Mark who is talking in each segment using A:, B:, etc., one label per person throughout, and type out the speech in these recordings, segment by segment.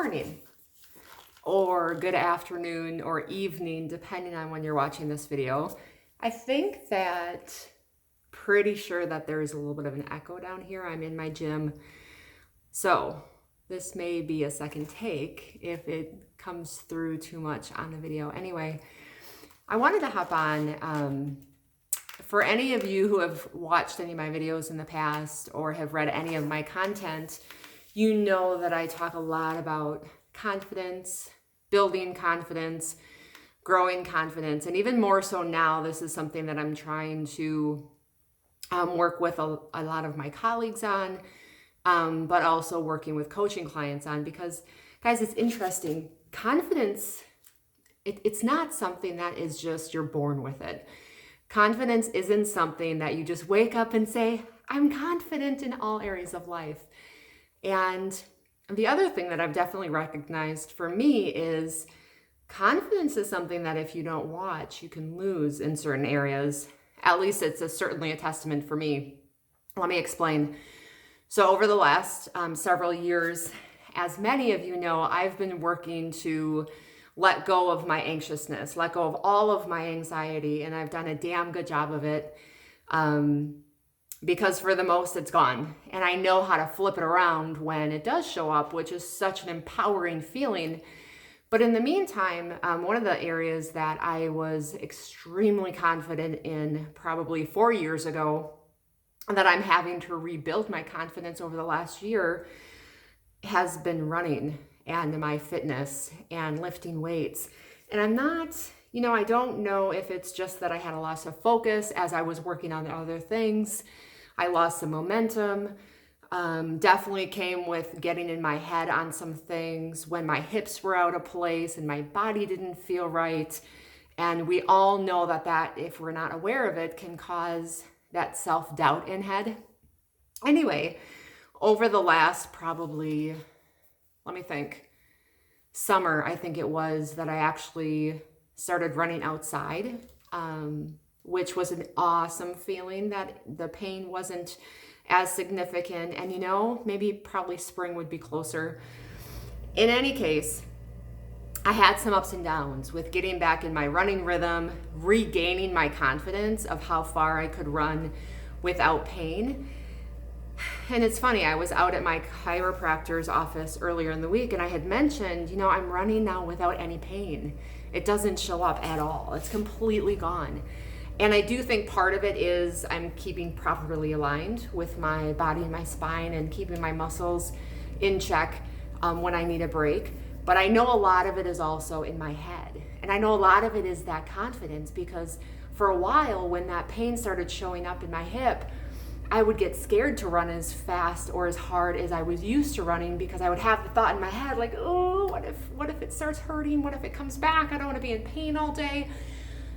A: morning or good afternoon or evening, depending on when you're watching this video. I think that pretty sure that there is a little bit of an echo down here. I'm in my gym. So this may be a second take if it comes through too much on the video. Anyway, I wanted to hop on. For any of you who have watched any of my videos in the past or have read any of my content, you know that I talk a lot about confidence, building confidence, growing confidence, and even more so now, this is something that I'm trying to work with a lot of my colleagues on, but also working with coaching clients on, because guys, it's interesting. Confidence, it's not something that is just you're born with it. Confidence isn't something that you just wake up and say, I'm confident in all areas of life. And the other thing that I've definitely recognized for me is confidence is something that if you don't watch, you can lose in certain areas. At least it's certainly a testament for me. Let me explain. So over the last several years, as many of you know, I've been working to let go of my anxiousness, let go of all of my anxiety, and I've done a damn good job of it. Because for the most, it's gone. And I know how to flip it around when it does show up, which is such an empowering feeling. But in the meantime, one of the areas that I was extremely confident in probably 4 years ago, that I'm having to rebuild my confidence over the last year, has been running and my fitness and lifting weights. And I'm not, I don't know if it's just that I had a loss of focus as I was working on other things. I lost some momentum. Definitely came with getting in my head on some things when my hips were out of place and my body didn't feel right. And we all know that if we're not aware of it, can cause that self-doubt in head. Anyway, over the last probably, let me think, summer, I think it was, that I actually started running outside, which was an awesome feeling that the pain wasn't as significant. And maybe probably spring would be closer. In any case, I had some ups and downs with getting back in my running rhythm, regaining my confidence of how far I could run without pain. And it's funny, I was out at my chiropractor's office earlier in the week and I had mentioned, I'm running now without any pain. It doesn't show up at all. It's completely gone. And I do think part of it is I'm keeping properly aligned with my body and my spine and keeping my muscles in check when I need a break. But I know a lot of it is also in my head. And I know a lot of it is that confidence, because for a while when that pain started showing up in my hip, I would get scared to run as fast or as hard as I was used to running, because I would have the thought in my head like, oh, what if it starts hurting? What if it comes back? I don't want to be in pain all day.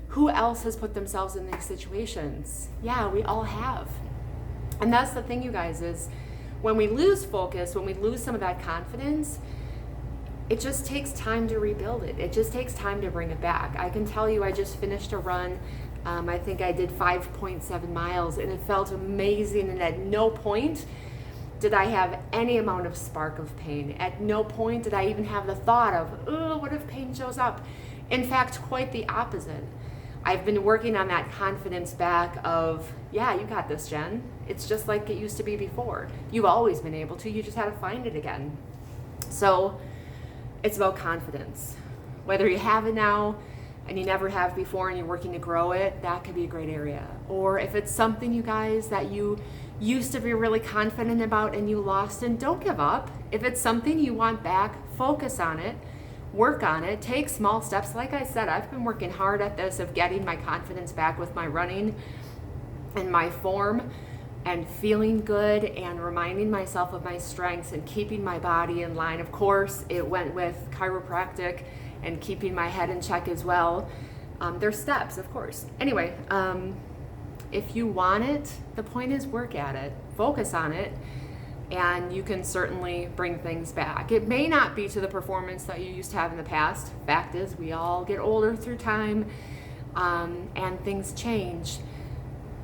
A: Who else has put themselves in these situations? Yeah, we all have. And that's the thing, you guys, is when we lose focus, when we lose some of that confidence, it just takes time to rebuild it. It just takes time to bring it back. I can tell you, I just finished a run. I think I did 5.7 miles and it felt amazing. And at no point did I have any amount of spark of pain. At no point did I even have the thought of, oh, what if pain shows up? In fact, quite the opposite. I've been working on that confidence back of, yeah, you got this, Jen. It's just like it used to be before. You've always been able to, you just had to find it again. So it's about confidence. Whether you have it now and you never have before and you're working to grow it, that could be a great area. Or if it's something, you guys, that you used to be really confident about and you lost, and don't give up. If it's something you want back, focus on it. Work on it, take small steps. Like I said, I've been working hard at this of getting my confidence back with my running and my form and feeling good and reminding myself of my strengths and keeping my body in line. Of course, it went with chiropractic and keeping my head in check as well. There's steps, of course. Anyway, if you want it, the point is work at it, focus on it, and you can certainly bring things back. It may not be to the performance that you used to have in the past. Fact is, we all get older through time, and things change,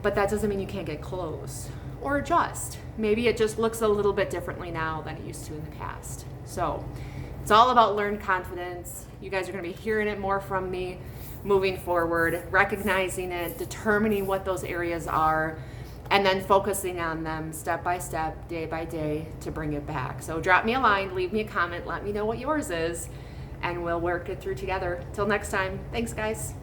A: but that doesn't mean you can't get close or adjust. Maybe it just looks a little bit differently now than it used to in the past. So It's all about learned confidence. You guys are going to be hearing it more from me moving forward, recognizing it, determining what those areas are, and then focusing on them step by step, day by day to bring it back. So drop me a line, leave me a comment, let me know what yours is, and we'll work it through together. Till next time, thanks guys.